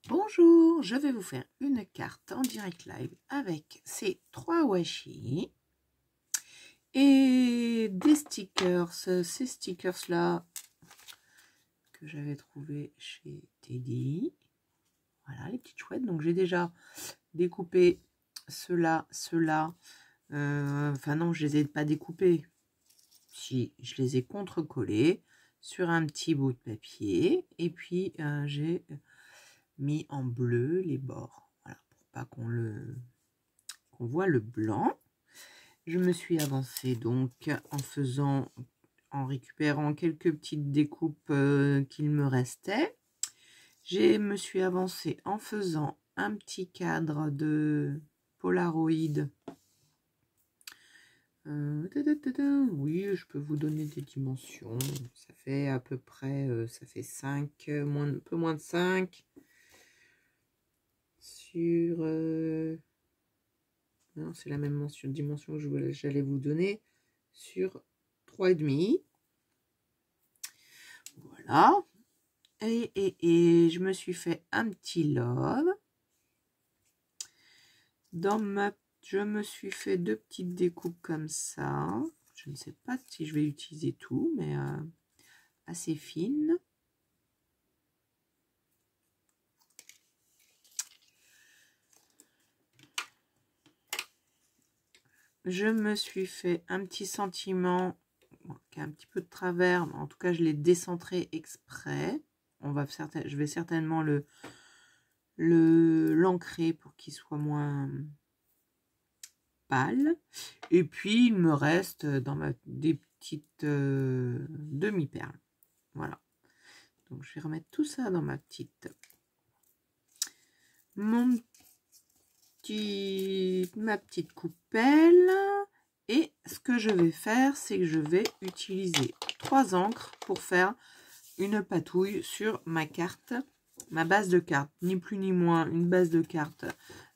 Bonjour, je vais vous faire une carte en direct live avec ces 3 washi et des stickers. Ces stickers là que j'avais trouvé chez Teddy. Voilà les petites chouettes. Donc j'ai déjà découpé ceux-là. Enfin non, je les ai pas découpés. Si, je les ai contre-collés sur un petit bout de papier. Et puis j'ai mis en bleu les bords. Voilà, pour pas qu'on voit le blanc. Je me suis avancée donc en récupérant quelques petites découpes qu'il me restait. Je me suis avancée en faisant un petit cadre de Polaroid. Oui, je peux vous donner des dimensions. Ça fait à peu près, ça fait 5, un peu moins de 5 sur... non, c'est la même dimension que j'allais vous donner sur 3,5. Voilà. Et je me suis fait un petit love. Je me suis fait 2 petites découpes comme ça. Je ne sais pas si je vais utiliser tout, mais assez fines. Je me suis fait un petit sentiment qui a un petit peu de travers, mais en tout cas je l'ai décentré exprès. Je vais certainement l'ancrer pour qu'il soit moins pâle. Et puis il me reste des petites demi-perles. Voilà. Donc je vais remettre tout ça dans ma petite coupelle. Et ce que je vais faire, c'est que je vais utiliser 3 encres pour faire une patouille sur ma carte, ma base de carte, ni plus ni moins une base de carte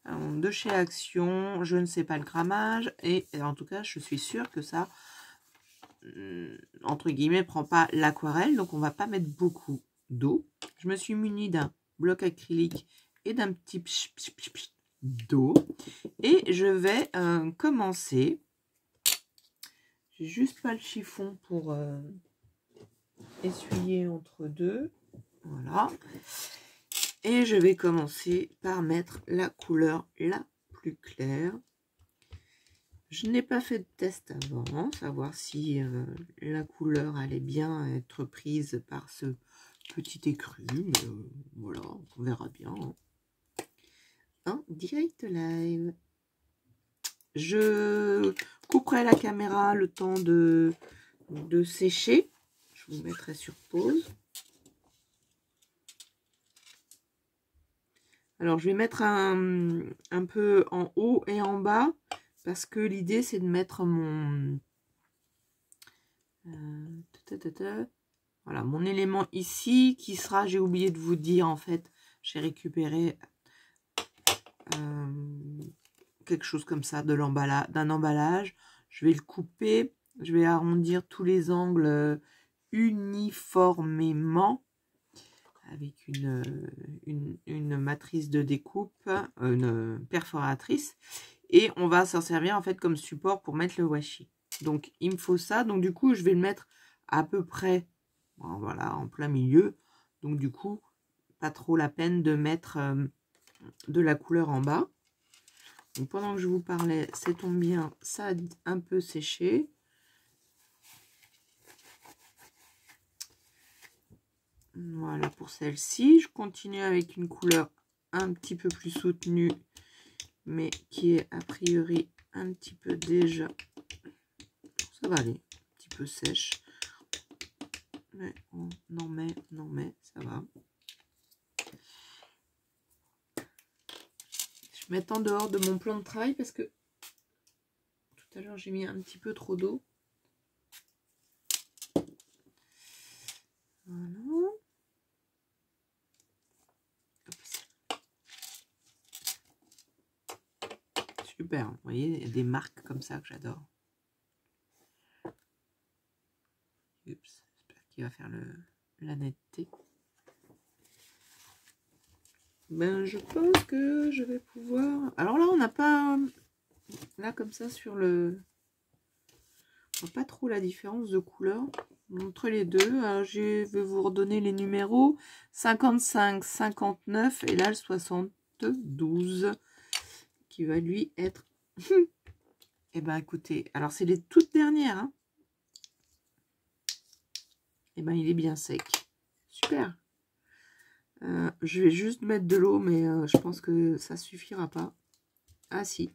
de chez Action. Je ne sais pas le grammage et en tout cas je suis sûre que ça entre guillemets prend pas l'aquarelle, donc on va pas mettre beaucoup d'eau. Je me suis munie d'un bloc acrylique et d'un petit d'eau et je vais commencer. J'ai juste pas le chiffon pour essuyer entre deux. Voilà. Et je vais commencer par mettre la couleur la plus claire. Je n'ai pas fait de test avant, savoir si la couleur allait bien être prise par ce petit écru. Mais voilà, on verra bien. En direct live. Je couperai la caméra le temps de sécher. Je vous mettrai sur pause. Alors, je vais mettre un peu en haut et en bas parce que l'idée, c'est de mettre mon... voilà, mon élément ici qui sera... J'ai oublié de vous dire, en fait, j'ai récupéré quelque chose comme ça d'un emballage. Je vais le couper. Je vais arrondir tous les angles uniformément avec une matrice de découpe, une perforatrice, et on va s'en servir en fait comme support pour mettre le washi. Donc il me faut ça, donc du coup je vais le mettre à peu près, bon, voilà, en plein milieu. Donc du coup pas trop la peine de mettre de la couleur en bas. Donc pendant que je vous parlais, ça tombe bien, ça a un peu séché. Voilà pour celle-ci. Je continue avec une couleur un petit peu plus soutenue, mais qui est a priori un petit peu déjà... Ça va aller, un petit peu sèche. Mais on en met, ça va. Je vais mettre en dehors de mon plan de travail parce que tout à l'heure j'ai mis un petit peu trop d'eau. Voilà. Super, vous voyez, il y a des marques comme ça que j'adore. J'espère qu'il va faire la netteté. Ben, je pense que je vais pouvoir... Alors là, on n'a pas... Là, comme ça, sur le... On voit pas trop la différence de couleur entre les deux. Alors, je vais vous redonner les numéros. 55, 59 et là, le 72 qui va lui être... Eh ben, écoutez, alors c'est les toutes dernières. Hein. Eh ben, il est bien sec. Super. Je vais juste mettre de l'eau, mais je pense que ça suffira pas. Ah si.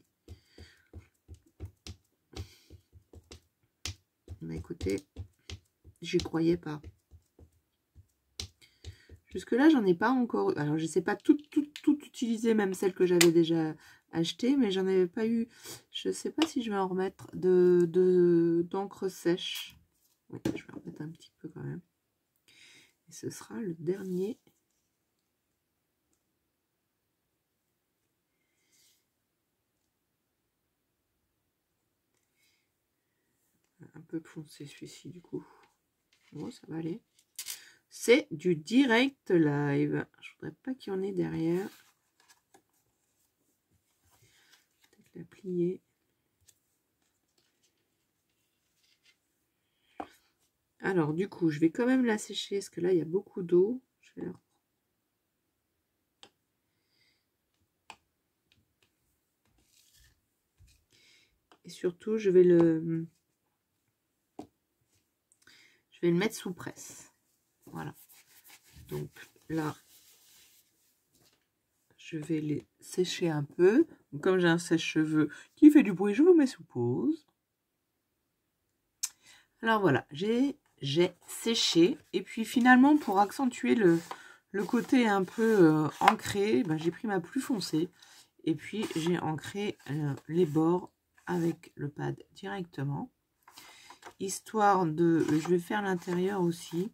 Bah écoutez, j'y croyais pas. Jusque là, j'en ai pas encore. Alors, je sais pas tout utiliser, même celles que j'avais déjà achetées, mais j'en avais pas eu. Je sais pas si je vais en remettre d'encre sèche. Oui, je vais en remettre un petit peu quand même. Et ce sera le dernier. Un peu foncé celui-ci du coup. Bon, ça va aller. C'est du direct live. Je voudrais pas qu'il y en ait derrière. Peut-être la plier. Alors du coup, je vais quand même la sécher parce que là il y a beaucoup d'eau. Je vais la... Et surtout, je vais le mettre sous presse. Voilà. Donc là, je vais les sécher un peu. Donc, comme j'ai un sèche-cheveux qui fait du bruit, je vous mets sous pause. Alors voilà, j'ai séché. Et puis finalement, pour accentuer le côté un peu ancré, ben, j'ai pris ma plus foncée. Et puis j'ai ancré les bords avec le pad directement. Histoire de... Je vais faire l'intérieur aussi.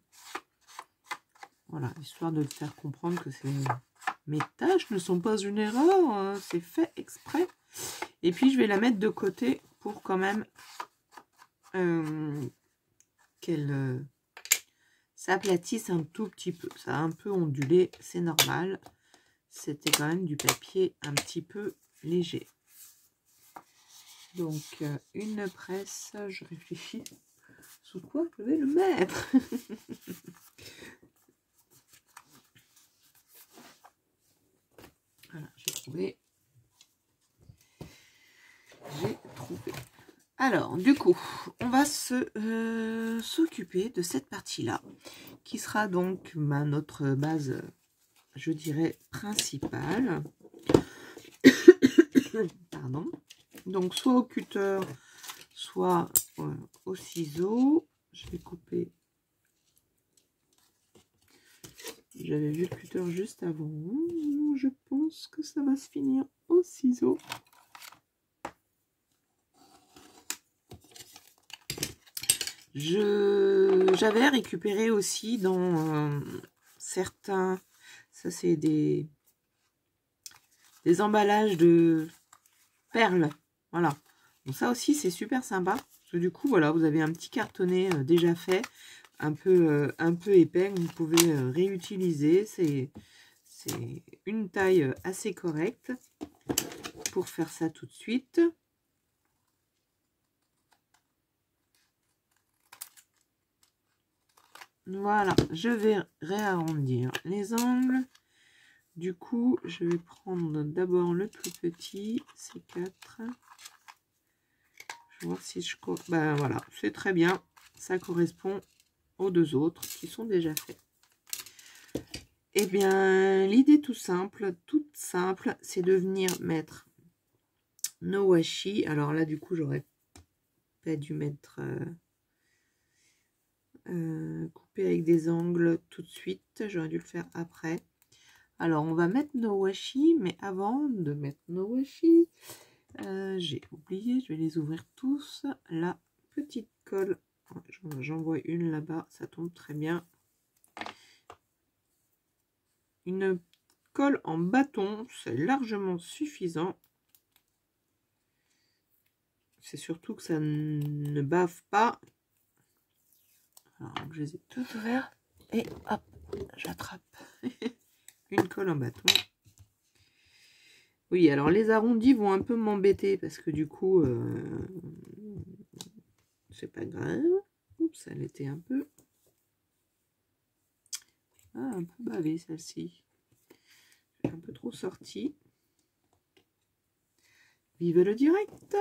Voilà, histoire de le faire comprendre que mes tâches ne sont pas une erreur, hein, c'est fait exprès. Et puis je vais la mettre de côté pour quand même qu'elle s'aplatisse un tout petit peu. Ça a un peu ondulé, c'est normal. C'était quand même du papier un petit peu léger. Donc une presse, je réfléchis sous quoi je vais le mettre. Voilà, j'ai trouvé. Alors, du coup, on va s'occuper de cette partie-là, qui sera donc notre base, je dirais, principale. Pardon. Donc, soit au cutter, soit au ciseau. Je vais couper. J'avais vu le cutter juste avant. Je pense que ça va se finir au ciseau. J'avais récupéré aussi dans certains, ça c'est des emballages de perles, voilà. Donc ça aussi c'est super sympa, parce que du coup voilà, vous avez un petit cartonnet déjà fait, un peu épais, que vous pouvez réutiliser. C'est une taille assez correcte pour faire ça tout de suite. Voilà, je vais réarrondir les angles. Du coup, je vais prendre d'abord le plus petit, c'est 4. Je vais voir si je... Ben voilà, c'est très bien. Ça correspond aux deux autres qui sont déjà faits. Eh bien, l'idée toute simple, c'est de venir mettre nos washi. Alors là, du coup, j'aurais pas dû mettre... couper avec des angles tout de suite. J'aurais dû le faire après. Alors, on va mettre nos washi, mais avant de mettre nos washi, j'ai oublié, je vais les ouvrir tous. La petite colle, j'en vois une là-bas, ça tombe très bien. Une colle en bâton, c'est largement suffisant. C'est surtout que ça ne bave pas. Alors, je les ai toutes ouvertes. Et hop, j'attrape une colle en bâton. Oui, alors les arrondis vont un peu m'embêter parce que du coup, c'est pas grave. Oups, elle était un peu bavée celle-ci. Un peu trop sortie. Vive le direct!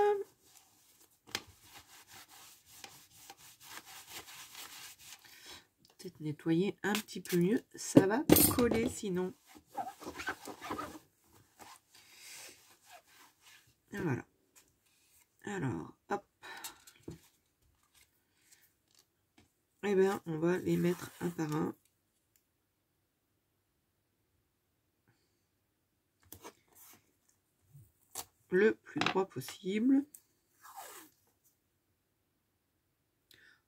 Peut-être nettoyer un petit peu mieux. Ça va coller sinon. Et voilà. Alors, hop. Eh bien, on va les mettre un par un. Le plus droit possible.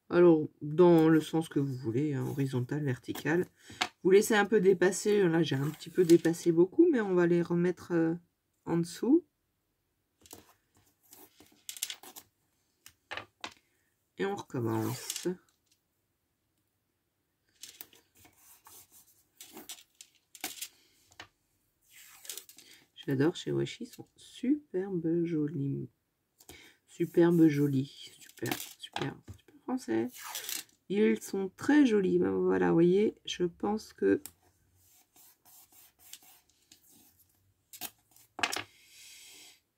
Alors, dans le sens que vous voulez, hein, horizontal, vertical. Vous laissez un peu dépasser. Là, j'ai un petit peu dépassé beaucoup, mais on va les remettre en dessous. Et on recommence. J'adore chez Washi, ils sont superbe jolis. Superbe jolis. Super, super, super français. Ils sont très jolis. Ben voilà, vous voyez, je pense que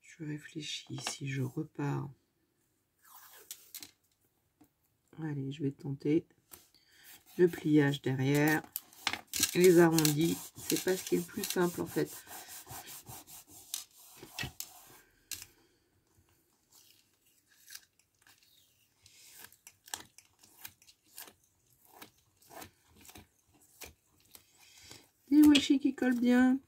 je réfléchis. Si je repars. Allez, je vais tenter le pliage derrière. Les arrondis, c'est pas ce qui est le plus simple en fait. Les washi qui collent bien.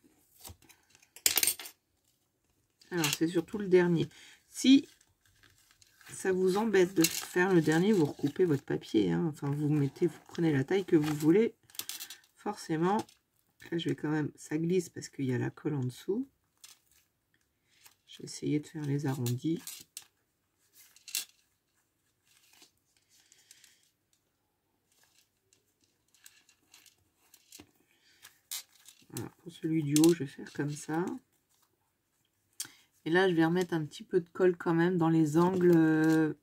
Alors, c'est surtout le dernier. Si ça vous embête de faire le dernier, vous recoupez votre papier. Hein. Enfin, vous prenez la taille que vous voulez. Forcément, là, je vais quand même... Ça glisse parce qu'il y a la colle en dessous. Je vais essayer de faire les arrondis. Voilà, pour celui du haut, je vais faire comme ça. Et là, je vais remettre un petit peu de colle quand même dans les angles.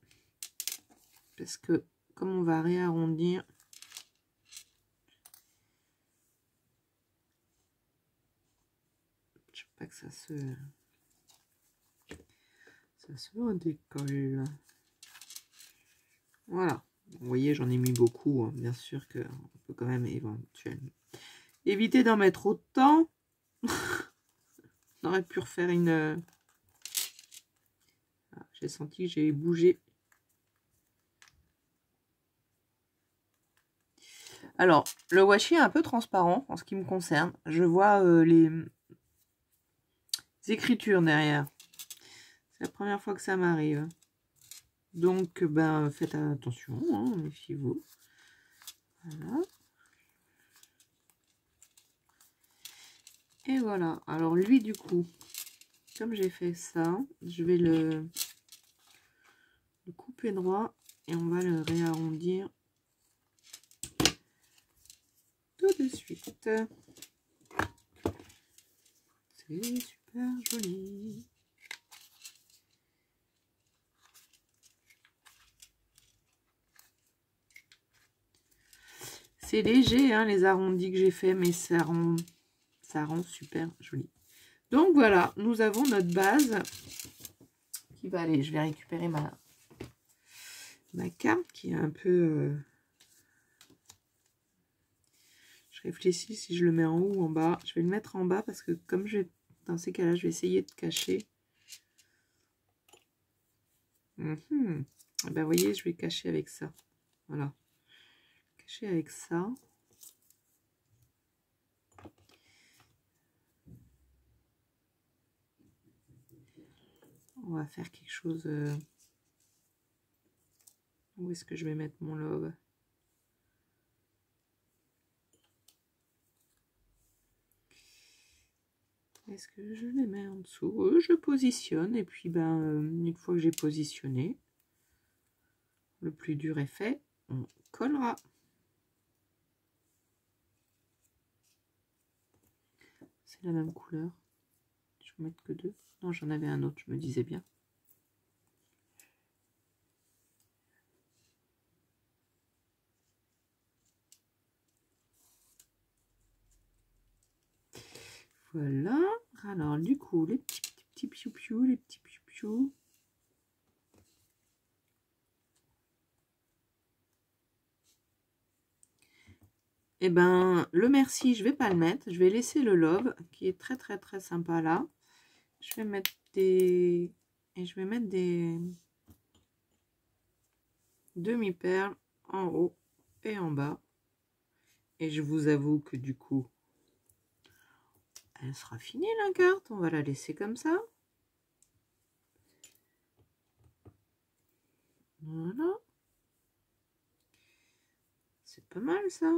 Parce que comme on va réarrondir, je veux pas que ça se redécolle. Voilà. Vous voyez, j'en ai mis beaucoup. Hein. Bien sûr qu'on peut quand même éventuellement éviter d'en mettre autant. On aurait pu refaire une... Ah, j'ai senti que j'ai bougé. Alors, le washi est un peu transparent en ce qui me concerne. Je vois les écritures derrière. C'est la première fois que ça m'arrive. Donc, ben, faites attention, hein, méfiez-vous. Voilà. Et voilà. Alors, lui, du coup, comme j'ai fait ça, je vais le couper droit et on va le réarrondir tout de suite. C'est super joli. C'est léger, hein, les arrondis que j'ai fait, mais ça rend super joli. Donc voilà, nous avons notre base qui va aller. Je vais récupérer ma carte qui est un peu... Je réfléchis si je le mets en haut ou en bas. Je vais le mettre en bas parce que comme dans ces cas-là, je vais essayer de cacher. Ben, vous voyez, je vais cacher avec ça. Voilà. Cacher avec ça. On va faire quelque chose... Où est-ce que je vais mettre mon lobe? Est-ce que je les mets en dessous? Je positionne et puis ben, une fois que j'ai positionné, le plus dur est fait, on collera. C'est la même couleur. Je Je vais mettre que 2. Non, j'en avais un autre, je me disais bien. Voilà. Alors, du coup, les petits piou-piou, les petits piou-piou. Eh ben, le merci, je vais pas le mettre. Je vais laisser le love, qui est très, très, très sympa là. Je vais mettre des... Et je vais mettre des demi-perles en haut et en bas. Et je vous avoue que du coup, elle sera finie la carte. On va la laisser comme ça. Voilà. C'est pas mal ça.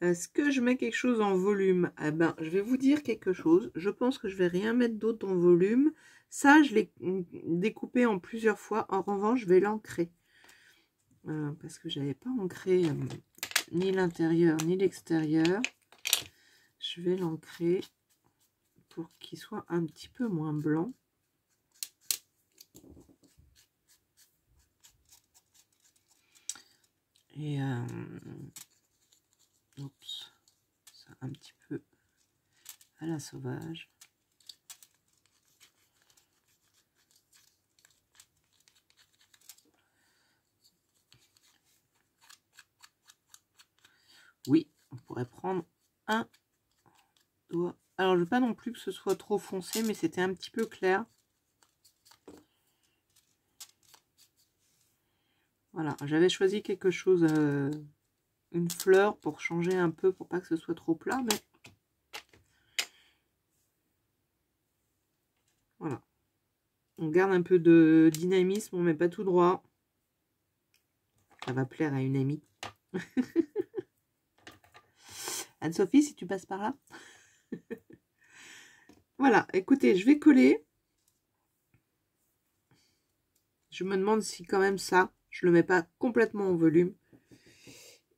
Est-ce que je mets quelque chose en volume? Eh ben, je vais vous dire quelque chose. Je pense que je vais rien mettre d'autre en volume. Ça, je l'ai découpé en plusieurs fois. En revanche, je vais l'ancrer. Parce que j'avais pas ancré ni l'intérieur ni l'extérieur. Je vais l'ancrer pour qu'il soit un petit peu moins blanc. Et oups, ça un petit peu à la sauvage. Oui, on pourrait prendre un doigt. Alors, je veux pas non plus que ce soit trop foncé, mais c'était un petit peu clair. Voilà, j'avais choisi quelque chose, une fleur pour changer un peu, pour pas que ce soit trop plat, mais voilà. On garde un peu de dynamisme, on met pas tout droit. Ça va plaire à une amie. Anne-Sophie, si tu passes par là. Voilà, écoutez, je vais coller. Je me demande si quand même ça, je le mets pas complètement en volume.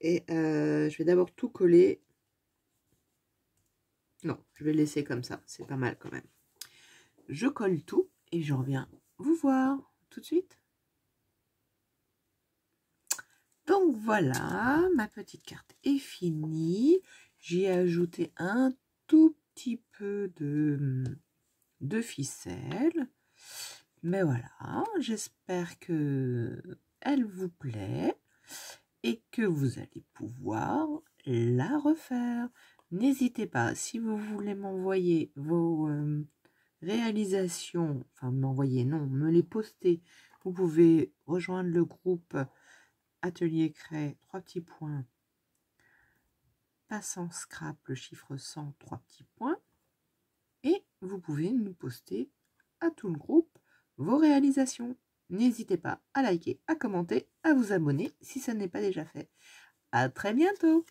Et je vais d'abord tout coller. Non, je vais laisser comme ça, c'est pas mal quand même. Je colle tout et je reviens vous voir tout de suite. Donc voilà, ma petite carte est finie. J'y ai ajouté un tout petit peu de ficelle. Mais voilà, j'espère que elle vous plaît et que vous allez pouvoir la refaire. N'hésitez pas, si vous voulez m'envoyer vos réalisations, enfin m'envoyer, non, me les poster, vous pouvez rejoindre le groupe Atelier Cray, 3 petits points, passant scrap, le chiffre 100, 3 petits points, et vous pouvez nous poster à tout le groupe vos réalisations. N'hésitez pas à liker, à commenter, à vous abonner si ça n'est pas déjà fait. À très bientôt!